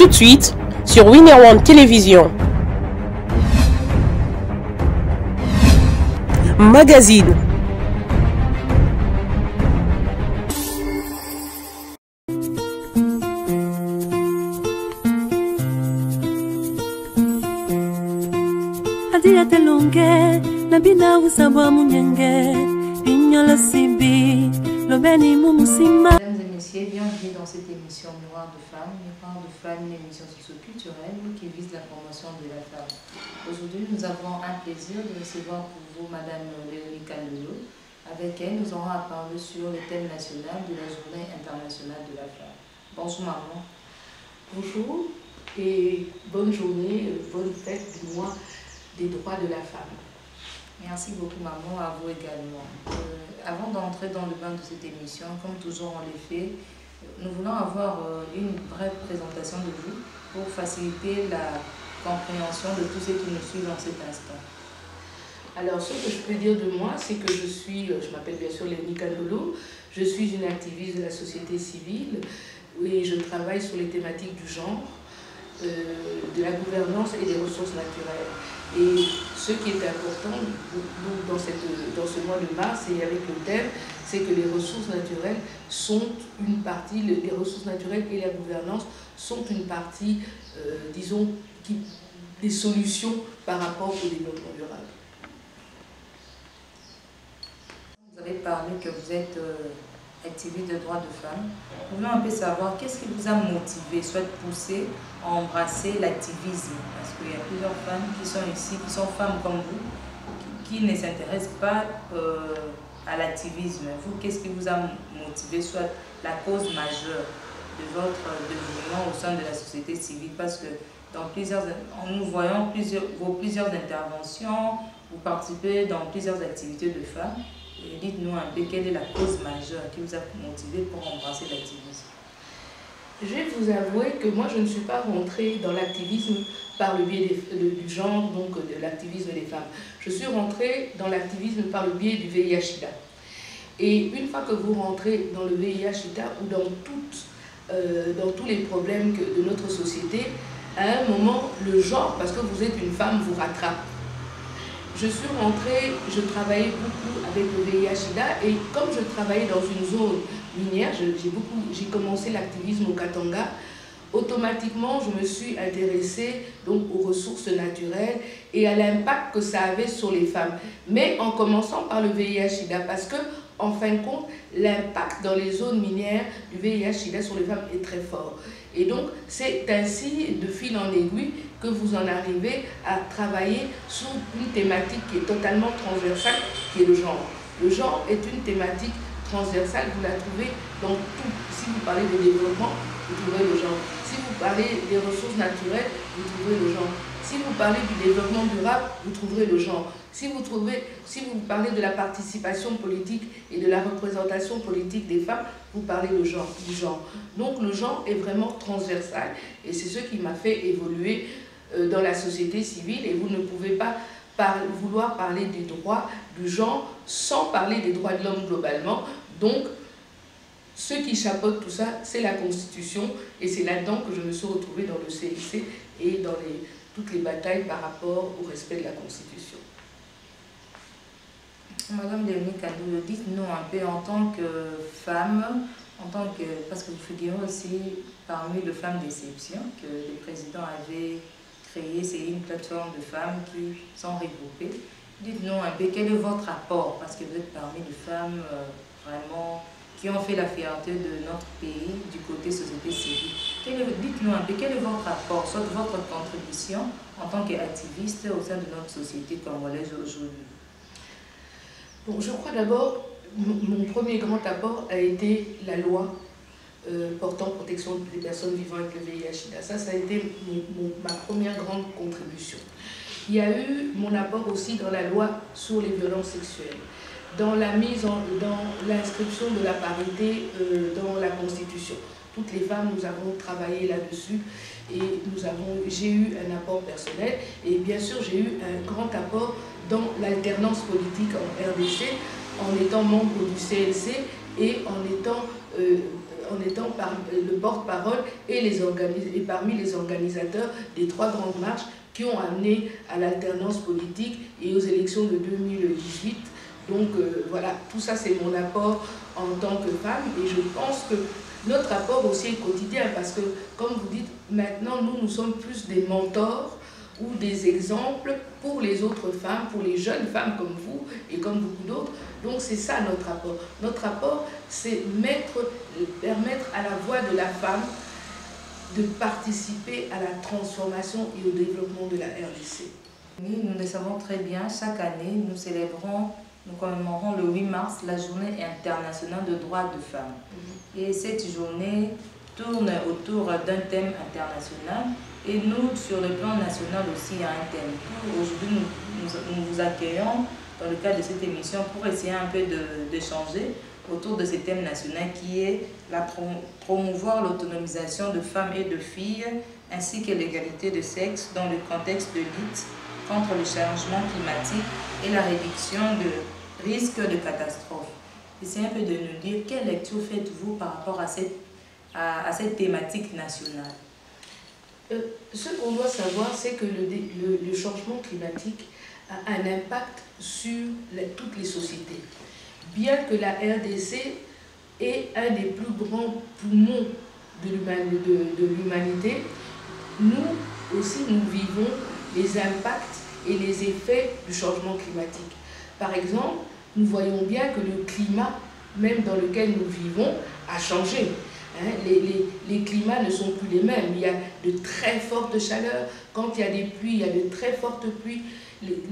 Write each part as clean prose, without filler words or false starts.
tout de suite sur Winner One Télévision. Magazine. Adia telonge, nabina usabwa munyenge, ignola sibi, lobeni mumusima. Mesdames et messieurs, bienvenue dans cette émission Miroir de femmes. Miroir de femmes, une émission socio-culturelle qui vise la promotion de la femme. Aujourd'hui, nous avons un plaisir de recevoir pour vous Madame Léonie Kandolo. Avec elle, nous aurons à parler sur le thème national de la Journée internationale de la femme. Bonjour maman. Bonjour et bonne journée, bonne fête du mois des droits de la femme. Merci beaucoup maman, à vous également. Avant d'entrer dans le bain de cette émission, comme toujours on le fait, nous voulons avoir une brève présentation de vous pour faciliter la compréhension de tous ceux qui nous suivent dans cet instant. Alors, ce que je peux dire de moi, c'est que je m'appelle bien sûr Léonie Kandolo, je suis une activiste de la société civile et je travaille sur les thématiques du genre, de la gouvernance et des ressources naturelles. Et ce qui est important dans ce mois de mars et avec le thème, c'est que les ressources naturelles sont une partie, les ressources naturelles et la gouvernance sont une partie, disons, des solutions par rapport au développement durable. Vous avez parlé que vous êtes activiste de droits de femmes. Nous voulons un peu savoir qu'est-ce qui vous a motivé, soit poussé à embrasser l'activisme. Parce qu'il y a plusieurs femmes qui sont ici, qui sont femmes comme vous, qui ne s'intéressent pas à l'activisme. Vous, qu'est-ce qui vous a motivé, soit la cause majeure de votre développement au sein de la société civile? Parce que en nous voyant vos plusieurs interventions, vous participez dans plusieurs activités de femmes. Dites-nous un peu quelle est la cause majeure qui vous a motivé pour embrasser l'activisme. Je vais vous avouer que moi je ne suis pas rentrée dans l'activisme par le biais du genre, donc de l'activisme des femmes. Je suis rentrée dans l'activisme par le biais du VIH-Sida. Et une fois que vous rentrez dans le VIH-Sida ou dans tous les problèmes de notre société, à un moment, le genre, parce que vous êtes une femme, vous rattrape. Je suis rentrée, je travaillais beaucoup avec le VIH-Sida et comme je travaillais dans une zone minière, j'ai commencé l'activisme au Katanga. Automatiquement, je me suis intéressée donc aux ressources naturelles et à l'impact que ça avait sur les femmes. Mais en commençant par le VIH-Sida, parce que en fin de compte, l'impact dans les zones minières du VIH-Sida sur les femmes est très fort. Et donc, c'est ainsi, de fil en aiguille, que vous en arrivez à travailler sur une thématique qui est totalement transversale, qui est le genre. Le genre est une thématique transversale, vous la trouvez dans tout. Si vous parlez de développement, vous trouverez le genre. Si vous parlez des ressources naturelles, vous trouverez le genre. Si vous parlez du développement durable, vous trouverez le genre. Si vous parlez de la participation politique et de la représentation politique des femmes, vous parlez du genre. Donc le genre est vraiment transversal et c'est ce qui m'a fait évoluer dans la société civile et vous ne pouvez pas vouloir parler des droits du genre sans parler des droits de l'homme globalement. Donc, ce qui chapeaute tout ça, c'est la Constitution et c'est là-dedans que je me suis retrouvée dans le CIC et dans toutes les batailles par rapport au respect de la Constitution. Madame Léonie Kandolo, dites-nous un peu en tant que femme, parce que vous figurez aussi parmi les femmes d'exception que le président avait créé, c'est une plateforme de femmes qui sont regroupées. Dites-nous un peu quel est votre apport, parce que vous êtes parmi les femmes vraiment qui ont fait la fierté de notre pays du côté société civile. Dites-nous un peu quel est votre apport, soit votre contribution en tant qu'activiste au sein de notre société congolaise aujourd'hui. Bon, je crois d'abord, mon premier grand apport a été la loi portant protection des personnes vivant avec le VIH-Sida. Ça a été ma première grande contribution. Il y a eu mon apport aussi dans la loi sur les violences sexuelles, dans l'inscription de la parité dans la Constitution. Toutes les femmes, nous avons travaillé là-dessus et j'ai eu un apport personnel et bien sûr j'ai eu un grand apport dans l'alternance politique en RDC en étant membre du CLC et en étant en étant le porte-parole et parmi les organisateurs des 3 grandes marches qui ont amené à l'alternance politique et aux élections de 2018. Donc voilà, tout ça c'est mon apport en tant que femme, et je pense que notre apport aussi est quotidien, parce que comme vous dites, maintenant nous sommes plus des mentors ou des exemples pour les autres femmes, pour les jeunes femmes comme vous et comme beaucoup d'autres. Donc c'est ça notre apport. Notre apport, c'est permettre à la voix de la femme de participer à la transformation et au développement de la RDC. Oui, nous le savons très bien, chaque année nous commémorons le 8 mars la journée internationale de droits de femmes. Et cette journée tourne autour d'un thème international, et nous, sur le plan national aussi, il y a un thème. Aujourd'hui, nous vous accueillons dans le cadre de cette émission pour essayer un peu d'échanger autour de ce thème national qui est promouvoir l'autonomisation de femmes et de filles ainsi que l'égalité de sexe dans le contexte de lutte contre le changement climatique et la réduction de risques de catastrophes. Essayez un peu de nous dire quelle lecture faites-vous par rapport à cette thématique nationale. Ce qu'on doit savoir, c'est que le changement climatique a un impact sur toutes les sociétés. Bien que la RDC est un des plus grands poumons de l'humanité, nous aussi nous vivons les impacts et les effets du changement climatique. Par exemple, nous voyons bien que le climat, même dans lequel nous vivons, a changé. Les climats ne sont plus les mêmes. Il y a de très fortes chaleurs. Quand il y a des pluies, il y a de très fortes pluies.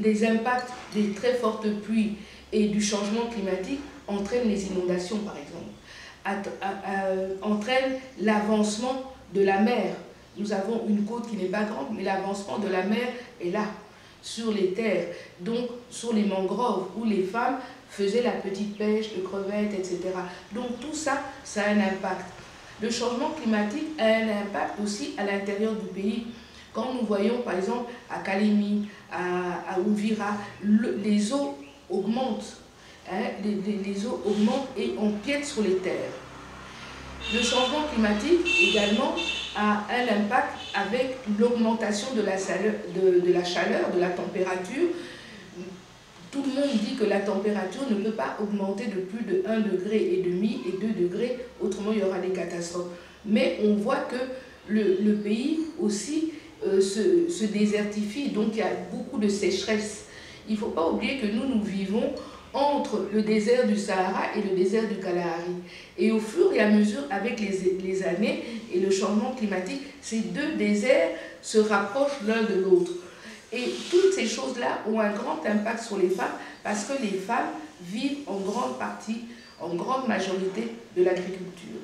Les impacts des très fortes pluies et du changement climatique entraînent les inondations, par exemple, entraînent l'avancement de la mer. Nous avons une côte qui n'est pas grande, mais l'avancement de la mer est là, sur les terres, donc sur les mangroves, où les femmes faisaient la petite pêche de crevettes, etc. Donc tout ça, ça a un impact. Le changement climatique a un impact aussi à l'intérieur du pays. Quand nous voyons, par exemple, à Kalemi, à Uvira, les eaux augmentent. Les eaux augmentent et empiètent sur les terres. Le changement climatique également a un impact avec l'augmentation de la chaleur, de la température. Tout le monde dit que la température ne peut pas augmenter de plus de 1,5 degré et 2 degrés, autrement il y aura des catastrophes. Mais on voit que le pays aussi se désertifie, donc il y a beaucoup de sécheresse. Il ne faut pas oublier que nous vivons entre le désert du Sahara et le désert du Kalahari. Et au fur et à mesure, avec les années et le changement climatique, ces deux déserts se rapprochent l'un de l'autre. Et toutes ces choses-là ont un grand impact sur les femmes parce que les femmes vivent en grande partie, en grande majorité de l'agriculture.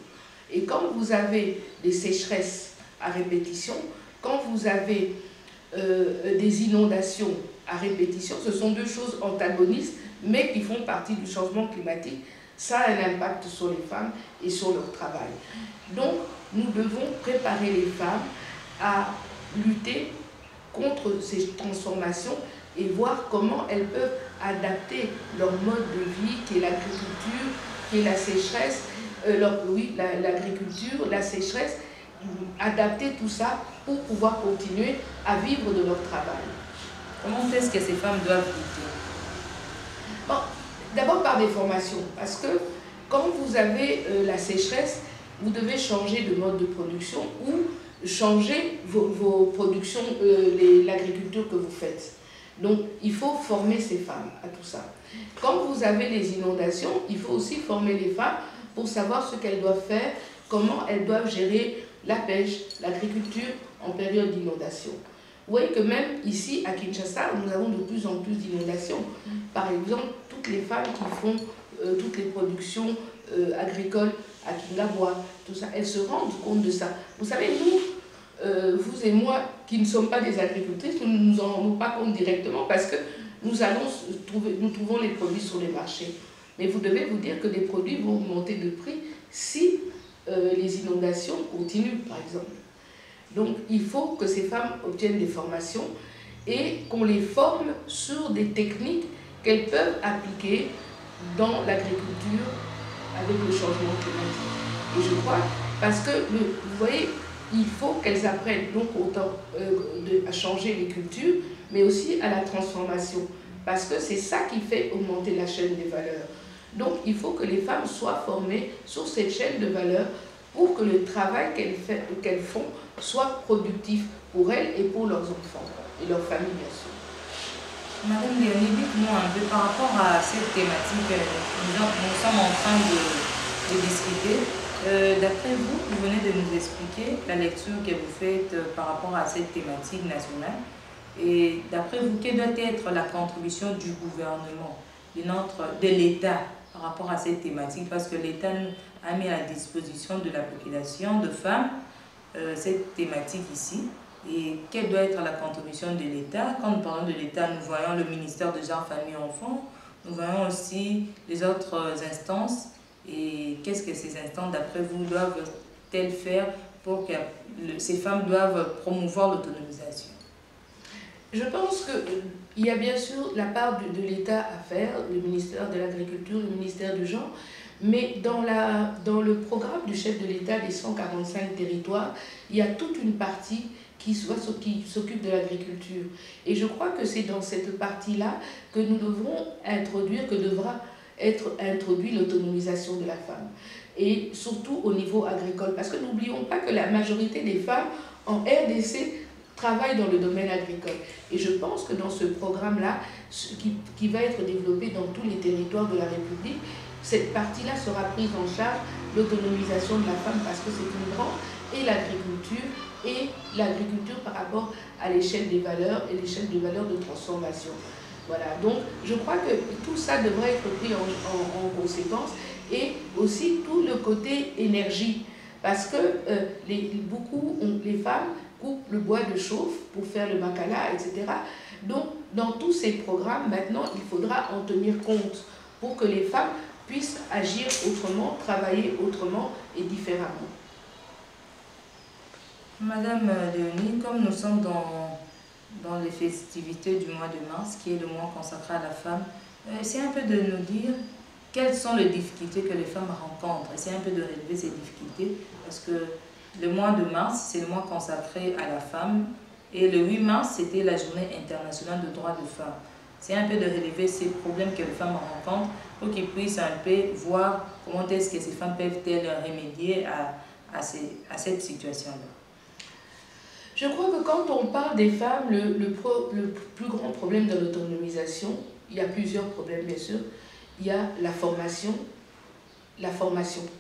Et quand vous avez des sécheresses à répétition, quand vous avez des inondations à répétition, ce sont deux choses antagonistes mais qui font partie du changement climatique. Ça a un impact sur les femmes et sur leur travail. Donc, nous devons préparer les femmes à lutter contre ces transformations et voir comment elles peuvent adapter leur mode de vie, qui est l'agriculture, qui est la sécheresse, l'agriculture, la sécheresse, adapter tout ça pour pouvoir continuer à vivre de leur travail. Comment est-ce que ces femmes doivent lutter? Bon, d'abord par des formations, parce que quand vous avez la sécheresse, vous devez changer de mode de production ou changer vos productions, l'agriculture que vous faites. Donc, il faut former ces femmes à tout ça. Quand vous avez les inondations, il faut aussi former les femmes pour savoir ce qu'elles doivent faire, comment elles doivent gérer la pêche, l'agriculture en période d'inondation. Vous voyez que même ici, à Kinshasa, nous avons de plus en plus d'inondations. Par exemple, toutes les femmes qui font toutes les productions agricoles à Kingabwa, tout ça, elles se rendent compte de ça. Vous savez, nous, vous et moi, qui ne sommes pas des agricultrices, nous ne nous en rendons pas compte directement parce que nous trouvons les produits sur les marchés. Mais vous devez vous dire que les produits vont augmenter de prix si les inondations continuent, par exemple. Donc, il faut que ces femmes obtiennent des formations et qu'on les forme sur des techniques qu'elles peuvent appliquer dans l'agriculture avec le changement climatique. Et je crois, parce que, vous voyez, il faut qu'elles apprennent donc autant à changer les cultures, mais aussi à la transformation. Parce que c'est ça qui fait augmenter la chaîne des valeurs. Donc il faut que les femmes soient formées sur cette chaîne de valeurs pour que le travail qu'elles font soit productif pour elles et pour leurs enfants et leurs familles, bien sûr. Madame Léonie, dites-moi un peu par rapport à cette thématique que nous sommes en train de discuter. D'après vous, vous venez de nous expliquer la lecture que vous faites par rapport à cette thématique nationale. Et d'après vous, quelle doit être la contribution du gouvernement, de l'État par rapport à cette thématique? Parce que l'État a mis à la disposition de la population de femmes cette thématique ici. Et quelle doit être la contribution de l'État? Quand nous parlons de l'État, nous voyons le ministère de Genre, Famille, Enfants. Nous voyons aussi les autres instances. Et qu'est-ce que ces instances, d'après vous, doivent-elles faire pour que ces femmes doivent promouvoir l'autonomisation? Je pense qu'il y a bien sûr la part de l'État à faire, le ministère de l'Agriculture, le ministère du Genre, mais dans le programme du chef de l'État des 145 territoires, il y a toute une partie qui s'occupe de l'agriculture. Et je crois que c'est dans cette partie-là que nous devrons introduire, que devra être introduit l'autonomisation de la femme. Et surtout au niveau agricole, parce que n'oublions pas que la majorité des femmes en RDC travaillent dans le domaine agricole. Et je pense que dans ce programme-là, qui va être développé dans tous les territoires de la République, cette partie-là sera prise en charge, l'autonomisation de la femme, parce que c'est une branche, et l'agriculture par rapport à l'échelle des valeurs et l'échelle des valeurs de transformation. Voilà, donc je crois que tout ça devrait être pris en conséquence, et aussi tout le côté énergie, parce que les femmes coupent le bois de chauffe pour faire le makala, etc. Donc dans tous ces programmes, maintenant, il faudra en tenir compte pour que les femmes puissent agir autrement, travailler autrement et différemment. Madame Léonie, comme nous sommes dans les festivités du mois de mars, qui est le mois consacré à la femme, c'est un peu de nous dire quelles sont les difficultés que les femmes rencontrent. C'est un peu de relever ces difficultés, parce que le mois de mars, c'est le mois consacré à la femme, et le 8 mars, c'était la journée internationale de droits de femmes. C'est un peu de relever ces problèmes que les femmes rencontrent pour qu'ils puissent un peu voir comment est-ce que ces femmes peuvent-elles remédier à cette situation-là. Je crois que quand on parle des femmes, le plus grand problème de l'autonomisation, il y a plusieurs problèmes bien sûr. Il y a la formation,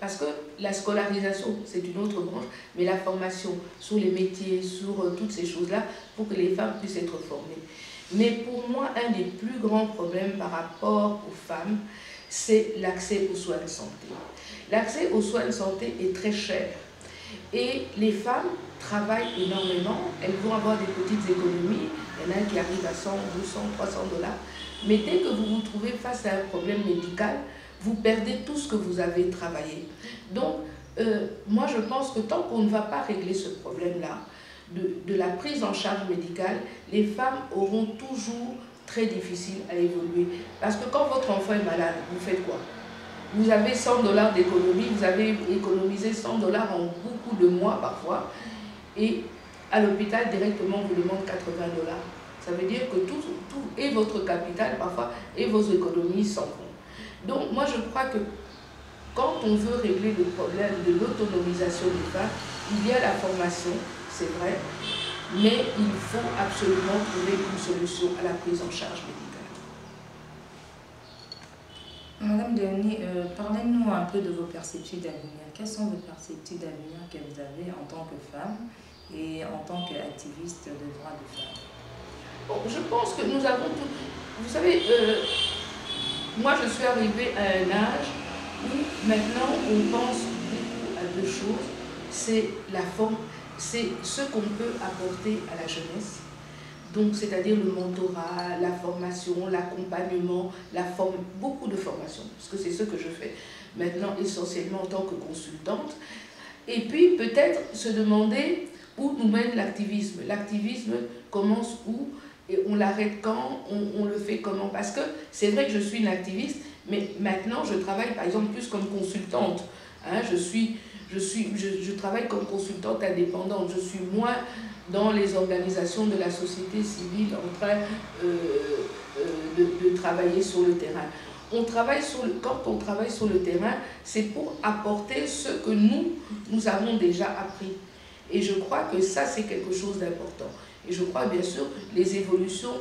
parce que la scolarisation, c'est une autre branche, mais la formation sur les métiers, sur toutes ces choses-là, pour que les femmes puissent être formées. Mais pour moi, un des plus grands problèmes par rapport aux femmes, c'est l'accès aux soins de santé. L'accès aux soins de santé est très cher. Et les femmes travaillent énormément, elles vont avoir des petites économies, il y en a qui arrivent à 100, 200, 300 $. Mais dès que vous vous trouvez face à un problème médical, vous perdez tout ce que vous avez travaillé. Donc, moi je pense que tant qu'on ne va pas régler ce problème-là, de la prise en charge médicale, les femmes auront toujours très difficile à évoluer. Parce que quand votre enfant est malade, vous faites quoi? Vous avez 100 $ d'économie, vous avez économisé 100 $ en beaucoup de mois parfois, et à l'hôpital directement on vous demande 80 $. Ça veut dire que tout et votre capital parfois et vos économies s'en vont. Donc moi je crois que quand on veut régler le problème de l'autonomisation des femmes, il y a la formation, c'est vrai, mais il faut absolument trouver une solution à la prise en charge médicale. Madame Léonie, parlez-nous un peu de vos perspectives d'avenir. Quelles sont vos perspectives d'avenir que vous avez en tant que femme et en tant qu'activiste de droits de femmes? Bon, je pense que nous avons tout... Vous savez, moi je suis arrivée à un âge où maintenant on pense beaucoup à deux choses. C'est la forme, c'est ce qu'on peut apporter à la jeunesse. Donc, c'est-à-dire le mentorat, la formation, l'accompagnement, beaucoup de formation, parce que c'est ce que je fais maintenant essentiellement en tant que consultante. Et puis, peut-être se demander où nous mène l'activisme. L'activisme commence où et on l'arrête quand, on le fait comment. Parce que c'est vrai que je suis une activiste, mais maintenant, je travaille par exemple plus comme consultante. Hein, je suis Je travaille comme consultante indépendante. Je suis moins dans les organisations de la société civile en train de travailler sur le terrain. Quand on travaille sur le terrain, c'est pour apporter ce que nous avons déjà appris. Et je crois que ça, c'est quelque chose d'important. Et je crois, bien sûr, les évolutions,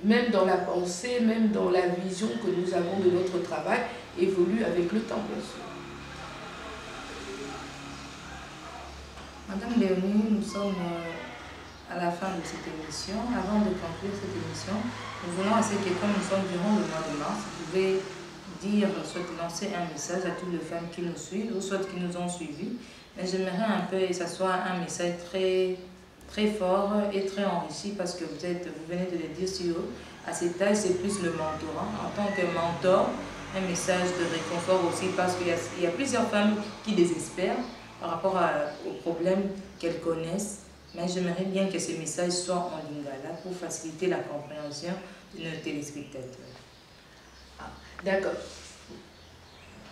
même dans la pensée, même dans la vision que nous avons de notre travail, évoluent avec le temps, bien sûr. Madame Léonie, nous sommes à la fin de cette émission. Avant de conclure cette émission, nous voulons assez que comme nous sommes durant le mois de mars, vous pouvez dire, soit lancer un message à toutes les femmes qui nous suivent, ou soit qui nous ont suivis. Mais j'aimerais un peu que ce soit un message très, très fort et très enrichi parce que vous venez de le dire sur à cet âge, c'est plus le mentorat. En tant que mentor, un message de réconfort aussi parce qu'il y a plusieurs femmes qui désespèrent par rapport aux problèmes qu'elles connaissent. Mais j'aimerais bien que ce message soit en lingala pour faciliter la compréhension de nos téléspectateurs. Ah, d'accord.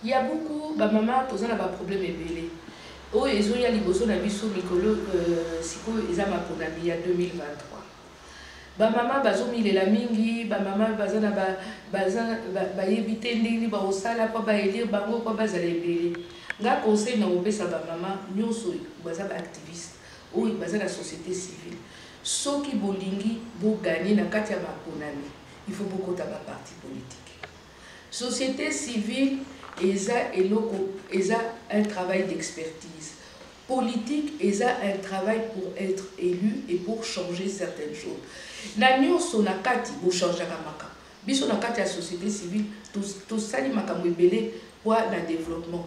Il y a beaucoup de mamans qui ont des problèmes ébélés. Oh, ils ont eu des biso mikolo siko ezama ponami ya 2023. Ba mama bazomilela mingi, ba mama bazana ba yebite ndini ba osala pa ba élire bango pa bazala ebele. Nga conseil na opesa ba mama nyonso baza ba activiste. Oh, baza la société civile. Soki bolingi bo gagner na kati ya maponami, il faut beaucoup ta parti politique. Société civile eza un travail d'expertise. Politique eza un travail pour être élu et pour changer certaines choses. Na nyonso na kati bo changer kamaka. Biso na kati ya société civile to sali makambo ebele pour na développement.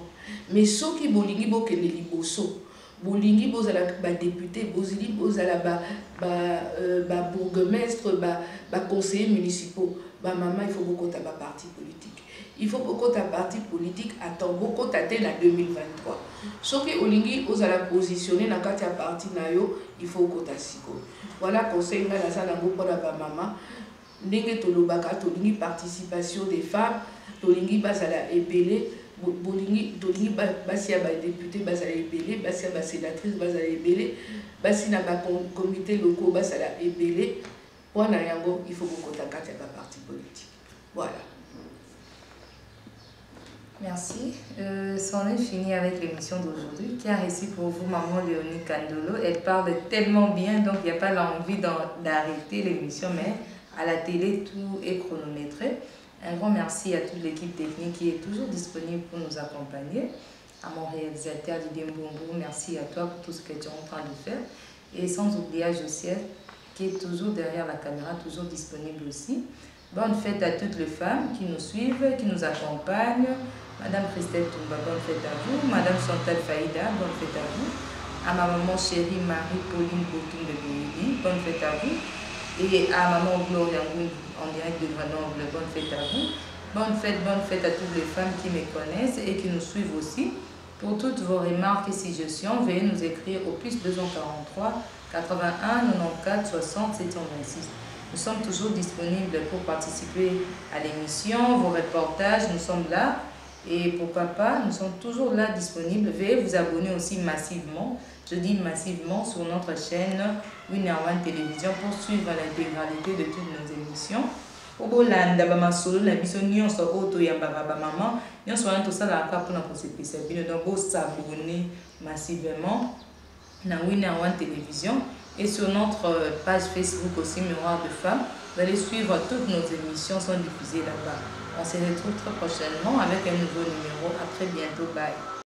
Mais soki bolingi bo kende liboso, bolingi bozala ba député, bozili bozala ba bourgmestre, ba conseillers municipaux, ba maman il faut beaucoup ta parti politique. Il faut beaucoup ta parti politique attend beaucoup ta tête en 2023. Ce que olingi ozala positionner na kati ya parti na yo, il faut que ta siko. Voilà conseil na za na ngoko na ba mama. Ndenge tolobaka tolingi participation des femmes, tolingi bazala ebele, bolingi basi ya ba député bazala ebele, basi ya ba sénatrice bazala ebele, basi na ba comité locaux bazala ebele. Wana yango il faut beaucoup ta kati ya ba parti politique. Voilà. Merci. C'en est fini avec l'émission d'aujourd'hui qui a réussi pour vous Maman Léonie Kandolo. Elle parle tellement bien, donc il n'y a pas l'envie d'arrêter l'émission, mais à la télé, tout est chronométré. Un grand merci à toute l'équipe technique qui est toujours disponible pour nous accompagner. À mon réalisateur Didier Mbombo, merci à toi pour tout ce que tu es en train de faire. Et sans oublier à Josiette qui est toujours derrière la caméra, toujours disponible aussi. Bonne fête à toutes les femmes qui nous suivent, qui nous accompagnent. Madame Christelle Toumba, bonne fête à vous. Madame Chantal Faïda, bonne fête à vous. À ma maman chérie Marie-Pauline Boutoum de Bénédicte, bonne fête à vous. Et à maman Gloria en direct de Grenoble, bonne fête à vous. Bonne fête à toutes les femmes qui me connaissent et qui nous suivent aussi. Pour toutes vos remarques et suggestions, veuillez nous écrire au plus 243 81 94 60 726. Nous sommes toujours disponibles pour participer à l'émission, vos reportages, nous sommes là. Et pourquoi pas, nous sommes toujours là disponibles. Veuillez vous abonner aussi massivement, je dis massivement, sur notre chaîne Winner One Télévision pour suivre l'intégralité de toutes nos émissions. Pour Bolanda, Bamasolo, la mission Nyonso Auto Yambaba Maman, Nyonso Anto Salaka pour notre spécialité. Donc, vous s'abonner massivement dans Winner One Télévision. Et sur notre page Facebook aussi, Miroir de Femmes, vous allez suivre toutes nos émissions sont diffusées là-bas. On se retrouve très prochainement avec un nouveau numéro. À très bientôt. Bye.